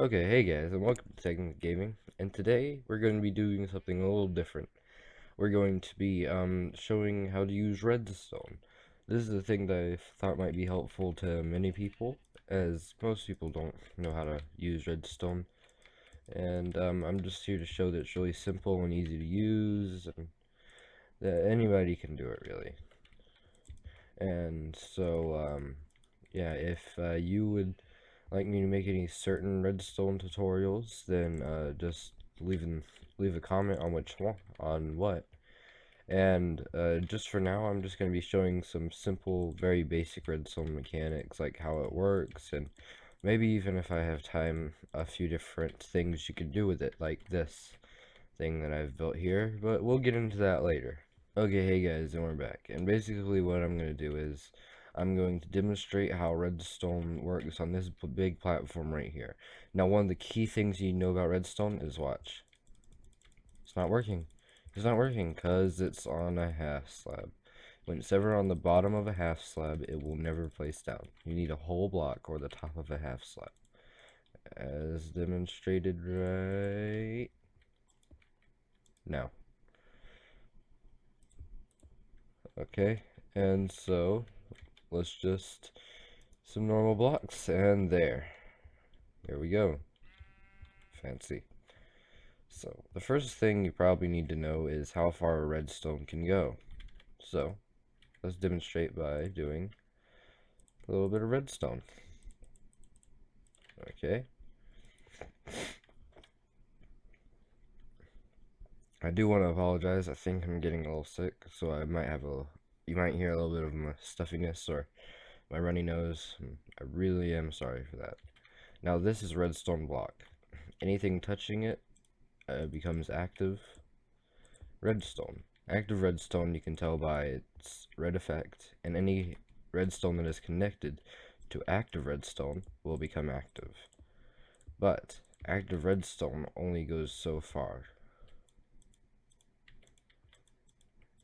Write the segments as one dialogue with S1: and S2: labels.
S1: Okay, hey guys, and welcome to Technic Gaming. And today we're going to be doing something a little different. We're going to be showing how to use Redstone. This is a thing that I thought might be helpful to many people, as most people don't know how to use Redstone. And I'm just here to show that it's really simple and easy to use, and that anybody can do it really. And so yeah, if you would like me to make any certain redstone tutorials, then just leave a comment on which one, on what. And just for now, I'm just going to be showing some simple, very basic redstone mechanics, like how it works, and maybe even if I have time, a few different things you can do with it, like this thing that I've built here, but we'll get into that later. Okay, hey guys, and we're back. And basically what I'm going to do is I'm going to demonstrate how Redstone works on this big platform right here. Now, one of the key things you know about Redstone is watch. It's not working. It's not working because it's on a half slab. When it's ever on the bottom of a half slab, it will never place down. You need a whole block or the top of a half slab. As demonstrated right now. Okay, and so let's just some normal blocks, and there we go. Fancy. So the first thing you probably need to know is how far a redstone can go. So let's demonstrate by doing a little bit of redstone. Okay, I do want to apologize. I think I'm getting a little sick, so I might have you might hear a little bit of my stuffiness or my runny nose. I really am sorry for that. Now this is a redstone block. Anything touching it becomes active redstone. Active redstone you can tell by its red effect, and any redstone that is connected to active redstone will become active. But active redstone only goes so far,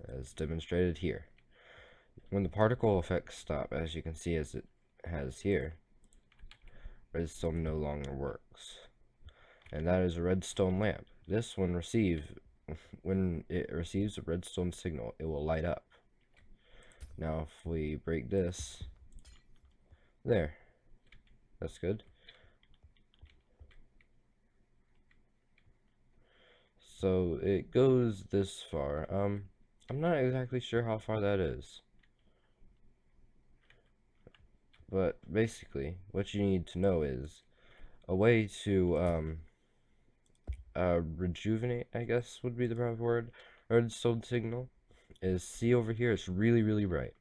S1: as demonstrated here. When the particle effects stop, as you can see as it has here, redstone no longer works. And that is a redstone lamp. This one when it receives a redstone signal, it will light up. Now if we break this, there, that's good. So it goes this far. I'm not exactly sure how far that is. But basically, what you need to know is a way to rejuvenate, I guess would be the proper word, redstone signal is, see over here, it's really, really bright.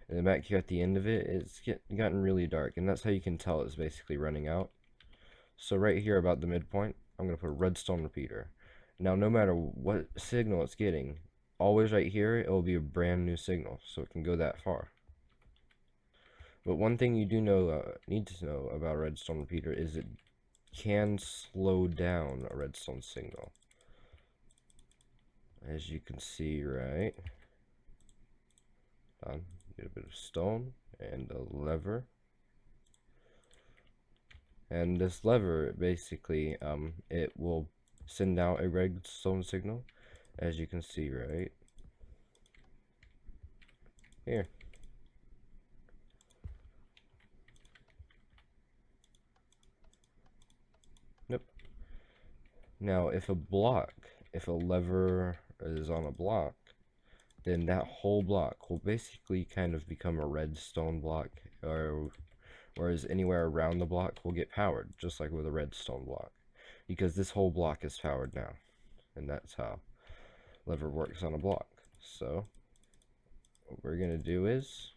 S1: And then back here at the end of it, it's gotten really dark, and that's how you can tell it's basically running out. So right here about the midpoint, I'm going to put a redstone repeater. Now, no matter what signal it's getting, always right here, it will be a brand new signal, so it can go that far. But one thing you do need to know about a redstone repeater is it can slow down a redstone signal. As you can see, right? Get a bit of stone and a lever. And this lever, basically, it will send out a redstone signal, as you can see right here. Nope. Now, if a lever is on a block, then that whole block will basically kind of become a redstone block, or whereas anywhere around the block will get powered, just like with a redstone block, because this whole block is powered now, and that's how lever works on a block. So what we're gonna do is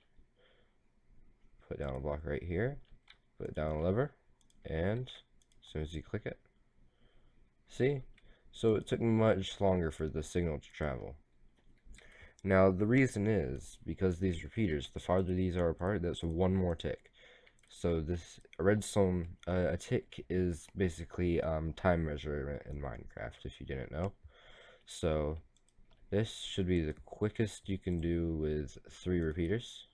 S1: put down a block right here, put down a lever, and as soon as you click it, see? So it took much longer for the signal to travel. Now the reason is because these repeaters, the farther these are apart, that's one more tick. So this redstone, a tick is basically time measurement in Minecraft, if you didn't know. So this should be the quickest you can do with 3 repeaters.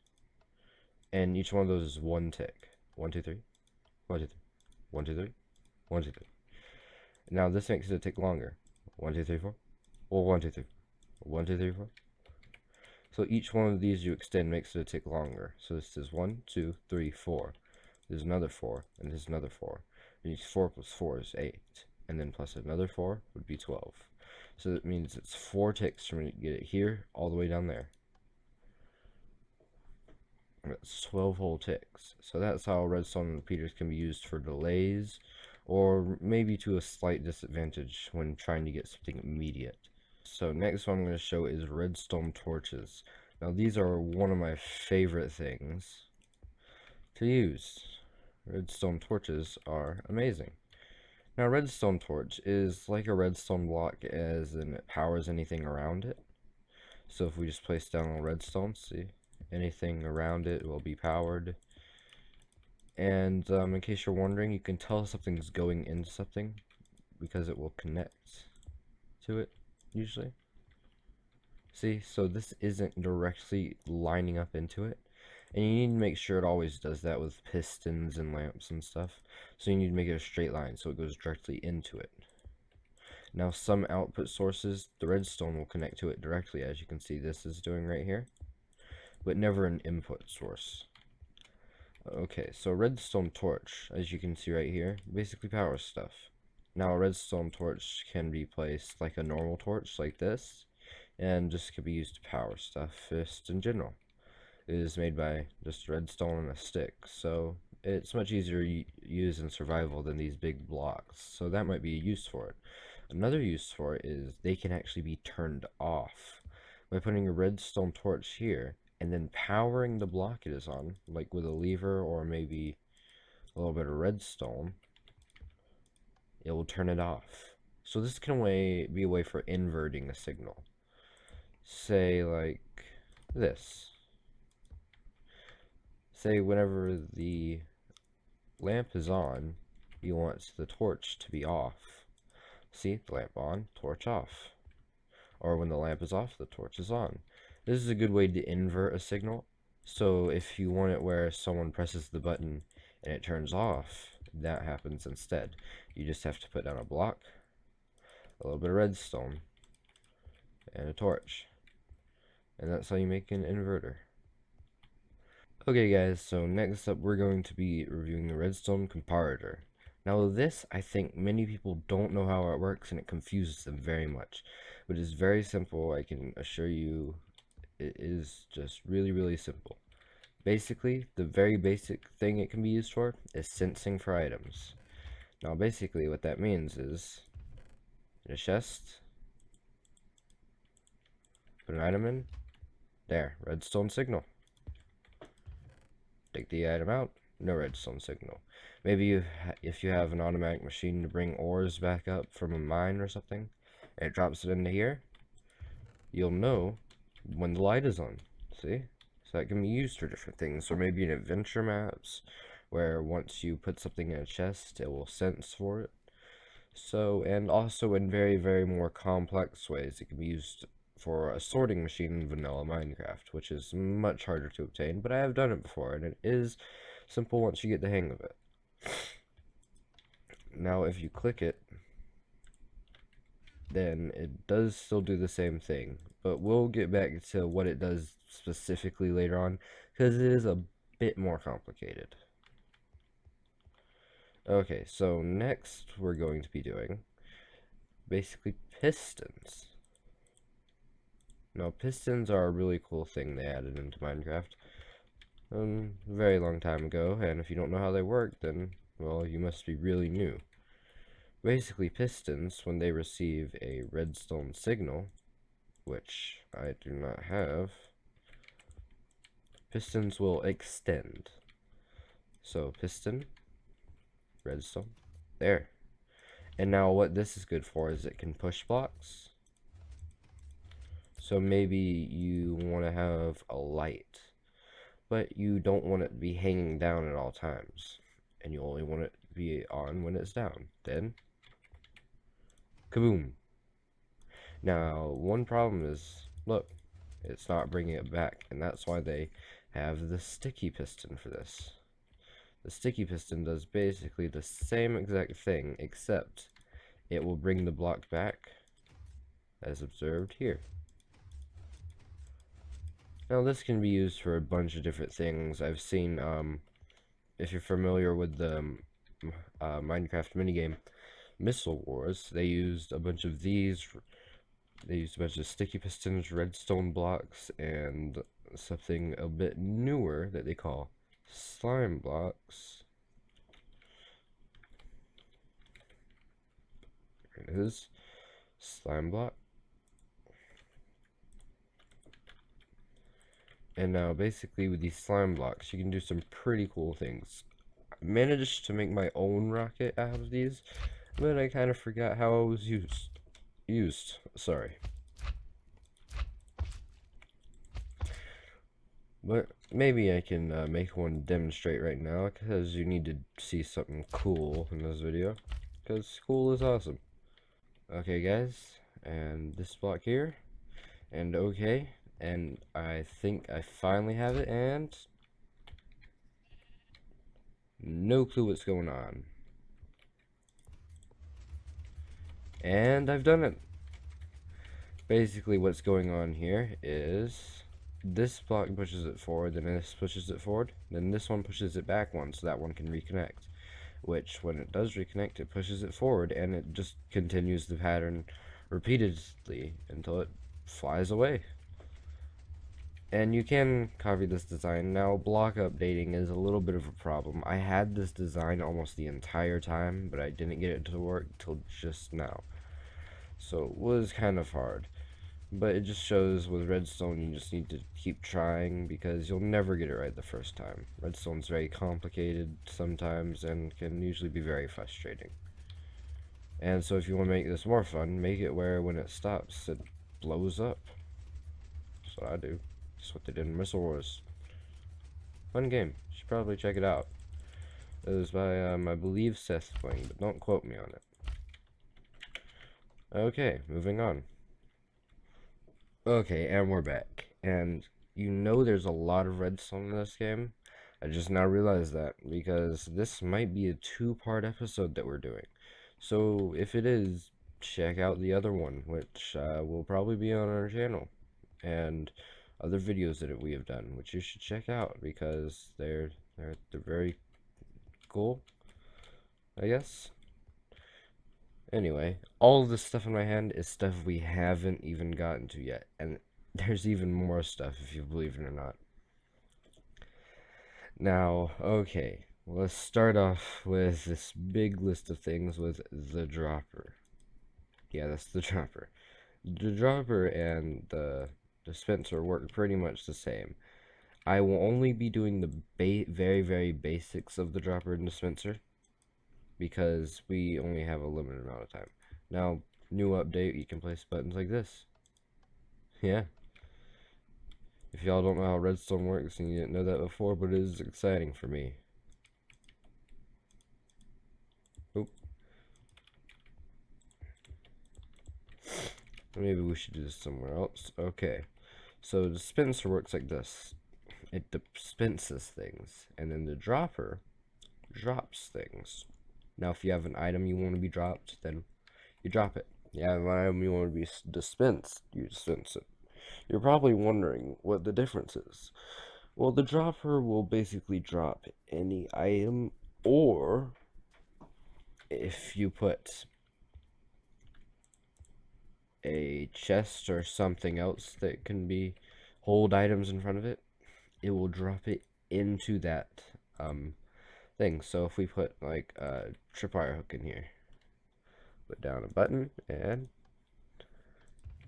S1: And each one of those is one tick. 1, 2, 3. 1, 2, 3. 1, 2, 3. 1, 2, 3. Now this makes it take longer. 1, 2, 3, 4. Well, 1, 2, 3. 1, 2, 3, 4. So each one of these you extend makes it take longer. So this is 1, 2, 3, 4. There's another 4, and there's another 4. And each 4 plus 4 is 8. And then plus another 4 would be 12. So that means it's 4 ticks from when you get it here all the way down there. And that's 12 whole ticks. So that's how redstone repeaters can be used for delays, or maybe to a slight disadvantage when trying to get something immediate. So next one I'm going to show is redstone torches. Now these are one of my favorite things to use. Redstone torches are amazing. Now, a redstone torch is like a redstone block, as in it powers anything around it. So if we just place down a redstone, see, anything around it will be powered. And in case you're wondering, you can tell something's going into something because it will connect to it, usually. See, so this isn't directly lining up into it. And you need to make sure it always does that with pistons and lamps and stuff. So you need to make it a straight line so it goes directly into it. Now some output sources, the redstone will connect to it directly, as you can see this is doing right here, but never an input source. Okay, so redstone torch, as you can see right here, basically powers stuff. Now a redstone torch can be placed like a normal torch like this, and just can be used to power stuff just in general. It is made by just redstone and a stick, so it's much easier to use in survival than these big blocks, so that might be a use for it. Another use for it is they can actually be turned off by putting a redstone torch here and then powering the block it is on, like with a lever or maybe a little bit of redstone. It will turn it off. So this can be a way for inverting a signal. Say like this. Say whenever the lamp is on, you want the torch to be off. See, the lamp on, torch off. Or when the lamp is off, the torch is on. This is a good way to invert a signal. So if you want it where someone presses the button and it turns off, that happens instead. You just have to put down a block, a little bit of redstone, and a torch. And that's how you make an inverter. Okay guys, so next up we're going to be reviewing the redstone comparator. Now this, I think many people don't know how it works and it confuses them very much. But it's very simple, I can assure you it is just really simple. Basically, the very basic thing it can be used for is sensing for items. Now basically what that means is, in a chest, put an item in, there, redstone signal. Take the item out, no redstone signal. Maybe if you have an automatic machine to bring ores back up from a mine or something, and it drops it into here, you'll know when the light is on. See? So that can be used for different things. Or maybe in adventure maps, where once you put something in a chest, it will sense for it. So, and also in very more complex ways, it can be used for a sorting machine in vanilla Minecraft, which is much harder to obtain, but I have done it before, and it is simple once you get the hang of it. Now, if you click it, then it does still do the same thing, but we'll get back to what it does specifically later on, because it is a bit more complicated. Okay, so next we're going to be doing basically pistons. Now, pistons are a really cool thing they added into Minecraft a very long time ago, and if you don't know how they work, then, well, you must be really new. Basically, pistons, when they receive a redstone signal, which I do not have, pistons will extend. So, piston, redstone, there. And now what this is good for is it can push blocks. So maybe you want to have a light, but you don't want it to be hanging down at all times, and you only want it to be on when it's down. Then, kaboom. Now, one problem is, look, it's not bringing it back, and that's why they have the sticky piston for this. The sticky piston does basically the same exact thing, except it will bring the block back, as observed here. Now this can be used for a bunch of different things. I've seen, if you're familiar with the Minecraft minigame Missile Wars, they used a bunch of these. They used a bunch of sticky pistons, redstone blocks, and something a bit newer that they call slime blocks. There it is, slime block. And now basically with these slime blocks you can do some pretty cool things. I managed to make my own rocket out of these, but I kind of forgot how it was used. Sorry. But maybe I can make one demonstrate right now, because you need to see something cool in this video, because cool is awesome. Okay guys, and this block here, and okay, and I think I finally have it, and no clue what's going on. And I've done it. Basically what's going on here is this block pushes it forward, then this pushes it forward, then this one pushes it back one, so that one can reconnect. Which, when it does reconnect, it pushes it forward, and it just continues the pattern repeatedly until it flies away. And you can copy this design. Now, block updating is a little bit of a problem. I had this design almost the entire time, but I didn't get it to work till just now. So it was kind of hard. But it just shows with Redstone you just need to keep trying, because you'll never get it right the first time. Redstone's very complicated sometimes and can usually be very frustrating. And so if you want to make this more fun, make it where when it stops it blows up. That's what I do. That's what they did in Missile Wars. Fun game. You should probably check it out. It was by, I believe, Seth playing, but don't quote me on it. Okay, moving on. Okay, and we're back. And you know there's a lot of redstone in this game. I just now realized that, because this might be a two-part episode that we're doing. So if it is, check out the other one, which will probably be on our channel. And other videos that we have done, which you should check out, because they're very cool, I guess. Anyway, all of this stuff in my hand is stuff we haven't even gotten to yet, and there's even more stuff, if you believe it or not. Now, okay, let's start off with this big list of things with the dropper. Yeah, that's the dropper. The dropper and the dispenser work pretty much the same. I will only be doing the very basics of the dropper and dispenser, because we only have a limited amount of time. Now, new update, you can place buttons like this. Yeah. If y'all don't know how redstone works and you didn't know that before, but it is exciting for me. Oop. Maybe we should do this somewhere else. Okay. So the dispenser works like this. It dispenses things, and then the dropper drops things. Now, if you have an item you want to be dropped, then you drop it. You have an item you want to be dispensed, you dispense it. You're probably wondering what the difference is. Well, the dropper will basically drop any item, or if you put a chest or something else that can be hold items in front of it, it will drop it into that thing. So if we put like a tripwire hook in here, put down a button and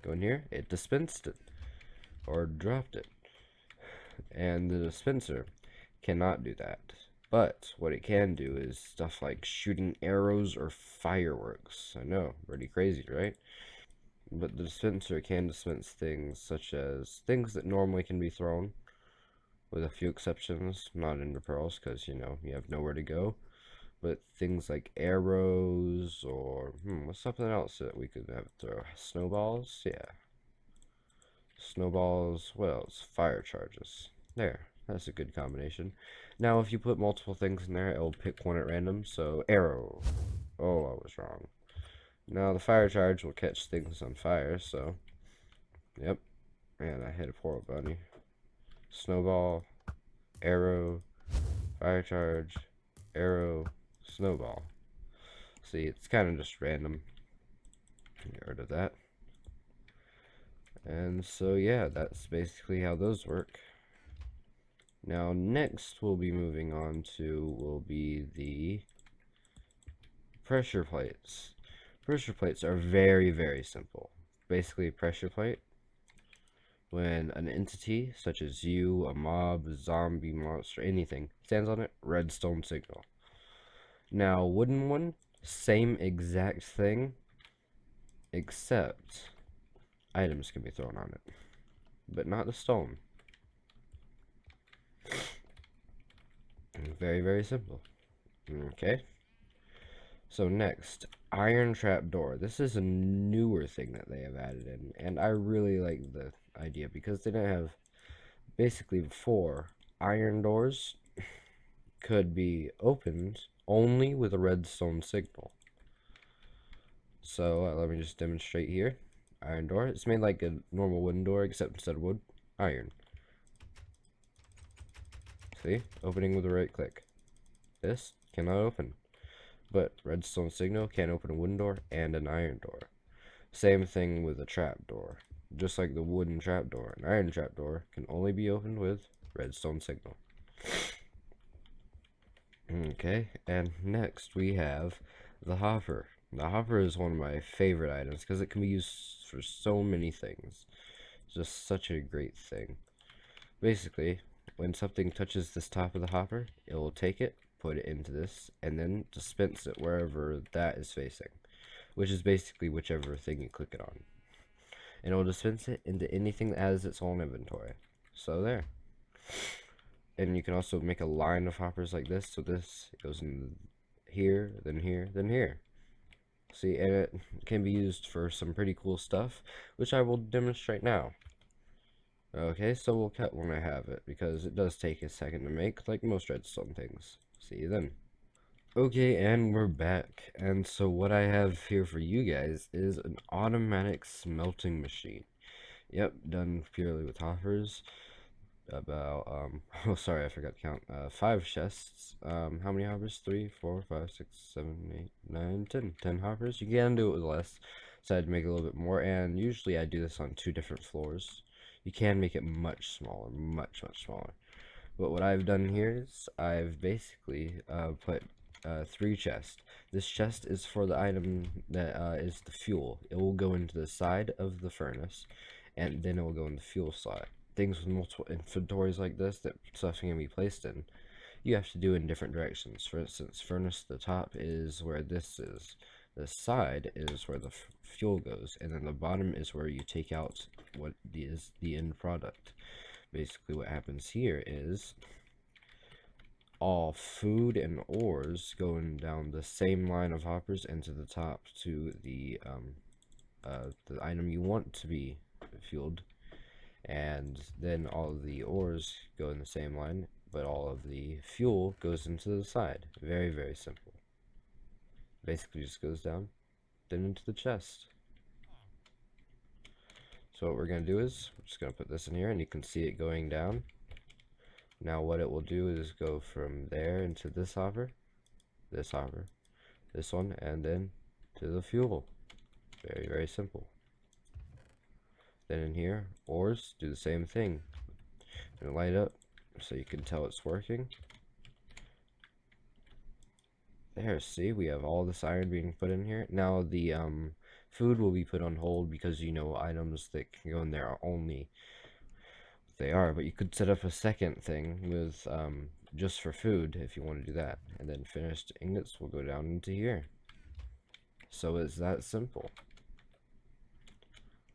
S1: go in here, it dispensed it or dropped it. And the dispenser cannot do that. But what it can do is stuff like shooting arrows or fireworks. I know, pretty crazy, right? But the dispenser can dispense things such as things that normally can be thrown, with a few exceptions, not ender pearls, because, you know, you have nowhere to go. But things like arrows, or, what's something else that we could have throw? Snowballs? Yeah. Snowballs, what else? Fire charges. There. That's a good combination. Now, if you put multiple things in there, it will pick one at random. So, arrow. Oh, I was wrong. Now, the fire charge will catch things on fire, so... Yep. Man, I hit a poor bunny. Snowball, arrow, fire charge, arrow, snowball. See, it's kind of just random. Get rid of that. And so, yeah, that's basically how those work. Now, next we'll be moving on to will be the pressure plates. Pressure plates are very, very simple. Basically, a pressure plate, when an entity, such as you, a mob, a zombie, monster, anything, stands on it, redstone signal. Now, wooden one, same exact thing, except items can be thrown on it, but not the stone. Very, very simple. Okay. So next, iron trap door. This is a newer thing that they have added in, and I really like the idea because they didn't have, basically before, iron doors could be opened only with a redstone signal. So let me just demonstrate here. Iron door. It's made like a normal wooden door, except instead of wood, iron. See? Opening with a right click. This cannot open. But redstone signal can open a wooden door and an iron door. Same thing with a trap door. Just like the wooden trap door, an iron trap door can only be opened with redstone signal. Okay, and next we have the hopper. The hopper is one of my favorite items because it can be used for so many things. It's just such a great thing. Basically, when something touches this top of the hopper, it will take it, put it into this, and then dispense it wherever that is facing, which is basically whichever thing you click it on. And it will dispense it into anything that has its own inventory. So there. And you can also make a line of hoppers like this, so this goes in here, then here, then here. See, and it can be used for some pretty cool stuff, which I will demonstrate now. Okay, so we'll cut when I have it, because it does take a second to make, like most redstone things. See you then. Okay, and we're back. And so what I have here for you guys is an automatic smelting machine. Yep, done purely with hoppers. About oh sorry, I forgot to count. 5 chests. How many hoppers? 3, 4, 5, 6, 7, 8, 9, 10. 10 hoppers. You can do it with less. Decided to make it a little bit more, and usually I do this on 2 different floors. You can make it much smaller, much smaller. But what I've done here is I've basically put 3 chests. This chest is for the item that is the fuel. It will go into the side of the furnace, and then it will go in the fuel slot. Things with multiple inventories like this that stuff can be placed in, you have to do in different directions. For instance, furnace, the top is where this is. The side is where the fuel goes, and then the bottom is where you take out what is the end product. Basically what happens here is all food and ores going down the same line of hoppers into the top to the item you want to be fueled, and then all of the ores go in the same line, but all of the fuel goes into the side. Very, very simple. Basically just goes down, then into the chest. So what we're going to do is, we're just going to put this in here, and you can see it going down. Now what it will do is go from there into this hopper, this one, and then to the fuel. Very, very simple. Then in here, ores, do the same thing. And light up so you can tell it's working. There, see, we have all this iron being put in here. Now the food will be put on hold because you know items that can go in there are only what they are, but you could set up a second thing with just for food if you want to do that. And then finished ingots will go down into here. So it's that simple.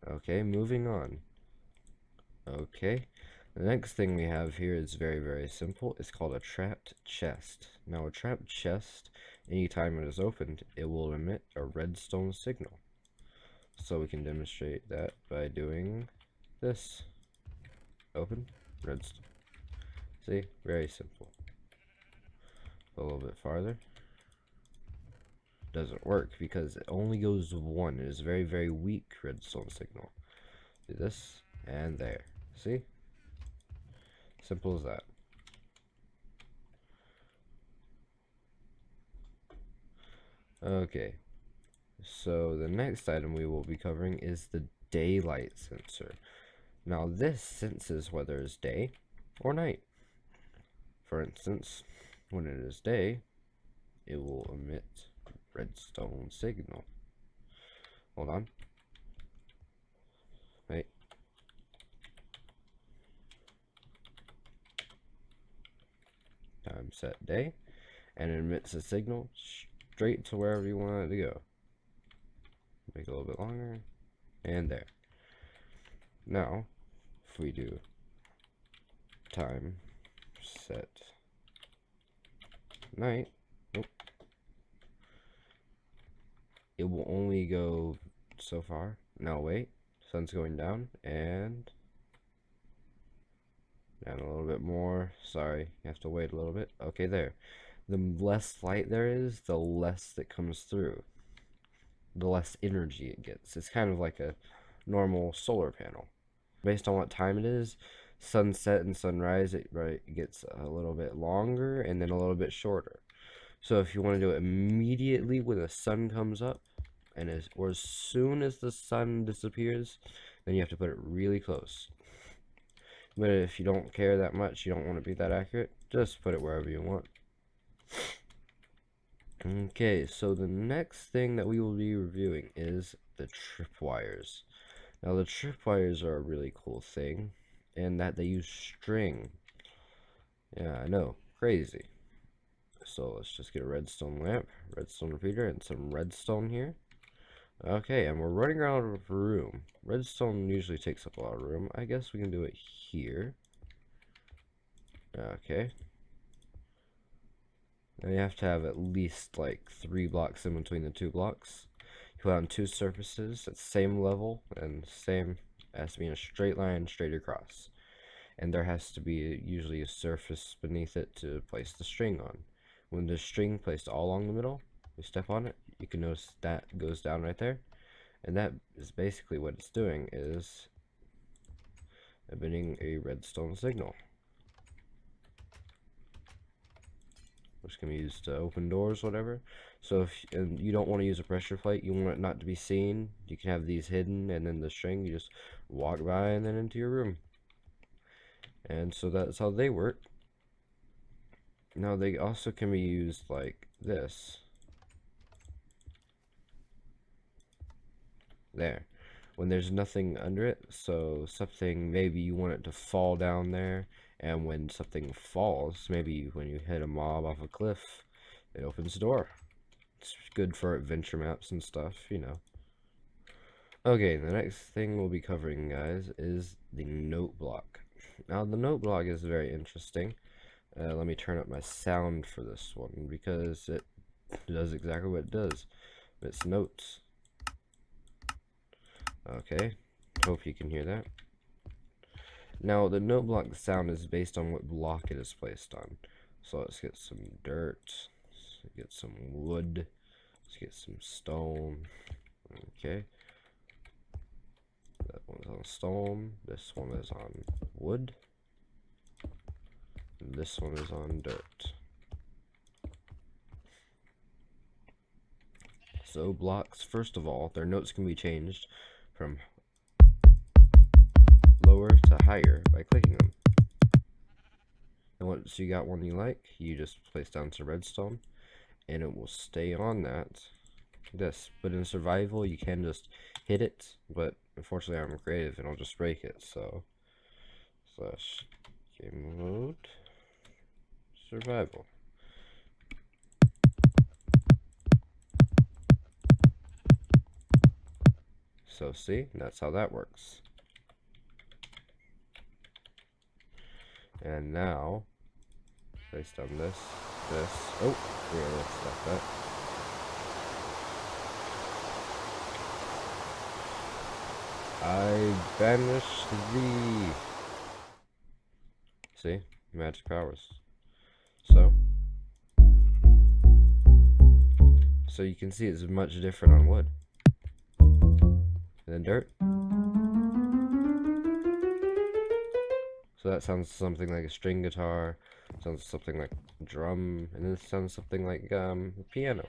S1: Okay, moving on. Okay, the next thing we have here is very, very simple. It's called a trapped chest. Now a trapped chest, anytime it is opened, it will emit a redstone signal. So we can demonstrate that by doing this. Open, redstone. See, very simple. A little bit farther. Doesn't work because it only goes one. It is a very, very weak redstone signal. Do this and there. See? Simple as that. Okay, so the next item we will be covering is the daylight sensor. Now this senses whether it's day or night. For instance, when it is day, it will emit redstone signal. Hold on. Wait. Time set day, and it emits a signal straight to wherever you want it to go. Make it a little bit longer, and there. Now, if we do time set night, nope, it will only go so far. Now wait, sun's going down, and down a little bit more. Sorry, you have to wait a little bit. Okay, there. The less light there is, the less that comes through. The less energy it gets. It's kind of like a normal solar panel. Based on what time it is, sunset and sunrise, it gets a little bit longer and then a little bit shorter. So if you want to do it immediately when the sun comes up, or as soon as the sun disappears, then you have to put it really close. But if you don't care that much, you don't want to be that accurate, just put it wherever you want. Okay, so the next thing that we will be reviewing is the tripwires. Now the tripwires are a really cool thing, in that they use string. Yeah, I know, crazy. So let's just get a redstone lamp, redstone repeater, and some redstone here. Okay, and we're running out of room. Redstone usually takes up a lot of room. I guess we can do it here. Okay. And you have to have at least like 3 blocks in between the 2 blocks. You put on 2 surfaces at the same level and same, has to be in a straight line straight across. And there has to be usually a surface beneath it to place the string on. When the string placed all along the middle, you step on it, you can notice that goes down right there. And that is basically what it's doing, is emitting a redstone signal, which can be used to open doors, whatever. So if you don't want to use a pressure plate, you want it not to be seen, you can have these hidden, and then the string, you just walk by and then into your room. And so that's how they work. Now they also can be used like this. There. When there's nothing under it, so something, maybe you want it to fall down there, and when something falls, maybe when you hit a mob off a cliff, it opens the door. It's good for adventure maps and stuff, you know. Okay, the next thing we'll be covering, guys, is the note block. Now, the note block is very interesting. Let me turn up my sound for this one, because it does exactly what it does. It's notes. Okay, hope you can hear that. Now, the note block sound is based on what block it is placed on. So let's get some dirt, let's get some wood, let's get some stone. Okay, that one's on stone, this one is on wood, and this one is on dirt. So blocks, first of all, their notes can be changed from lower to higher by clicking them. And once you got one you like, you just place down some redstone, and it will stay on that. But in survival, you can just hit it, but unfortunately I'm creative and I'll just break it, so slash game mode survival. So see, that's how that works. And now, based on this, oh, yeah, let's stop that. I banish thee. See? magic powers. So, so you can see it's much different on wood than dirt. So that sounds something like a string guitar, sounds something like a drum, and this sounds something like a piano.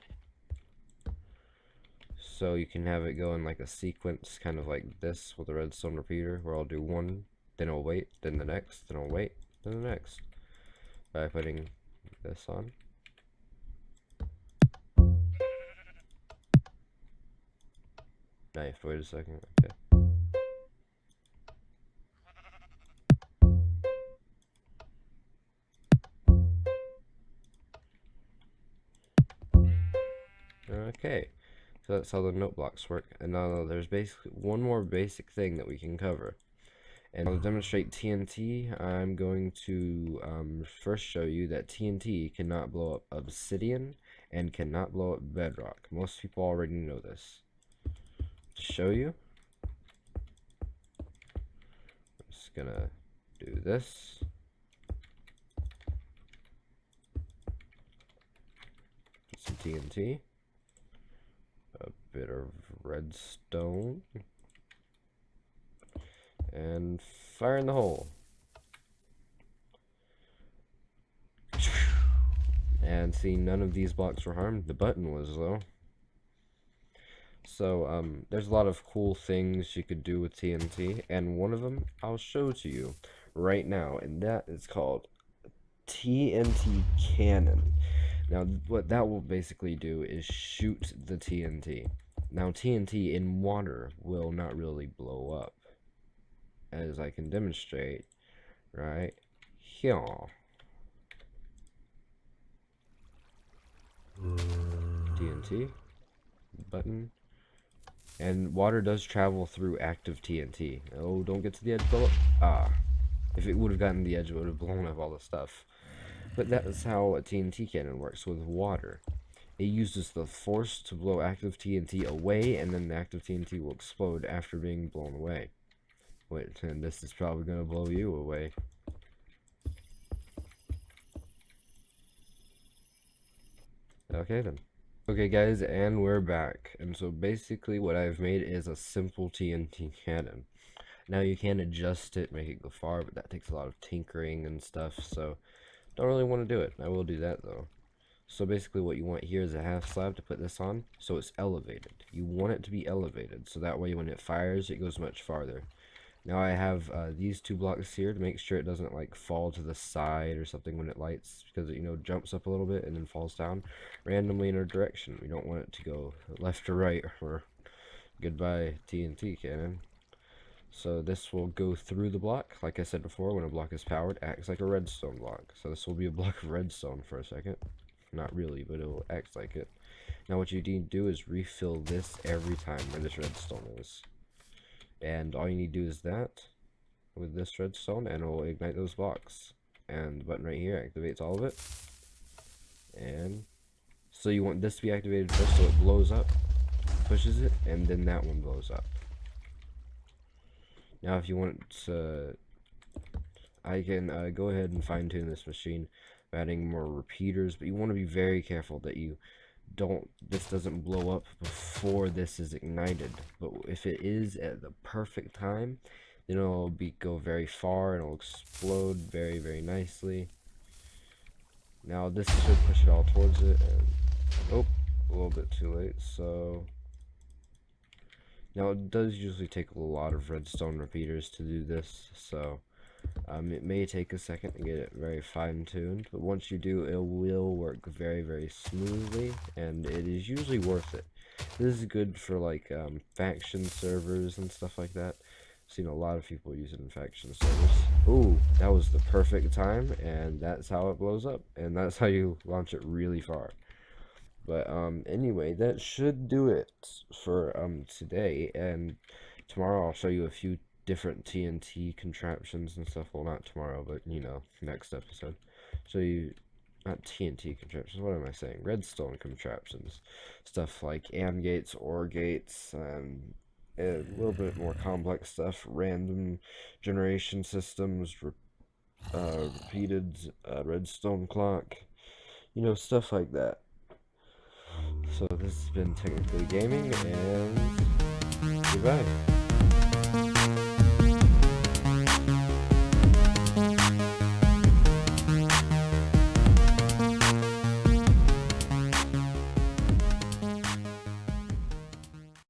S1: So you can have it go in like a sequence, kind of like this with a redstone repeater, where I'll do one, then I'll wait, then the next, then I'll wait, then the next. By putting this on. Knife, wait a second, okay. Okay, so that's how the note blocks work. And now there's basically one more basic thing that we can cover. And to demonstrate TNT, I'm going to first show you that TNT cannot blow up obsidian and cannot blow up bedrock. Most people already know this. To show you, I'm just gonna do this. Put some TNT. A bit of redstone. And fire in the hole. And see, none of these blocks were harmed. The button was, though. So, there's a lot of cool things you could do with TNT, and one of them I'll show to you right now, and that is called TNT Cannon. Now, what that will basically do is shoot the TNT. Now, TNT in water will not really blow up, as I can demonstrate right here. TNT button, and water does travel through active TNT. Oh, don't get to the edge, blow up. If it would have gotten the edge, it would have blown up all the stuff. But that's how a TNT cannon works with water. It uses the force to blow active TNT away, and then the active TNT will explode after being blown away. Wait, and this is probably gonna blow you away. Okay then. Okay guys, and we're back. And so basically what I've made is a simple TNT cannon. Now you can adjust it, make it go far, but that takes a lot of tinkering and stuff, so don't really want to do it. I will do that though. So basically what you want here is a half slab to put this on, so it's elevated. You want it to be elevated, so that way when it fires, it goes much farther. Now I have these two blocks here to make sure it doesn't like fall to the side or something when it lights, because it, jumps up a little bit and then falls down randomly in a direction. We don't want it to go left or right, or goodbye TNT cannon. So this will go through the block. Like I said before, when a block is powered, it acts like a redstone block. So this will be a block of redstone for a second. Not really, but it will act like it. Now what you need to do is refill this every time where this redstone is. And all you need to do is that with this redstone, and it will ignite those blocks. And the button right here activates all of it. And so you want this to be activated first, so it blows up, pushes it, and then that one blows up. Now if you want to, I can go ahead and fine tune this machine by adding more repeaters, but you want to be very careful that this doesn't blow up before this is ignited. But if it is at the perfect time, then it'll go very far and it'll explode very, very nicely. Now this should push it all towards it, and oh, a little bit too late. So now it does usually take a lot of redstone repeaters to do this, so it may take a second to get it very fine-tuned, but once you do, it will work very, very smoothly, and it is usually worth it. This is good for like faction servers and stuff like that. I've seen a lot of people use it in faction servers. Ooh, that was the perfect time, and that's how it blows up, and that's how you launch it really far. But anyway, that should do it for today, and tomorrow I'll show you a few different TNT contraptions and stuff. Well, not tomorrow, but next episode. So not TNT contraptions, what am I saying? Redstone contraptions. Stuff like AND gates, OR gates, and a little bit more complex stuff. Random generation systems, repeated redstone clock, you know, stuff like that. So this has been Technically Gaming, and goodbye.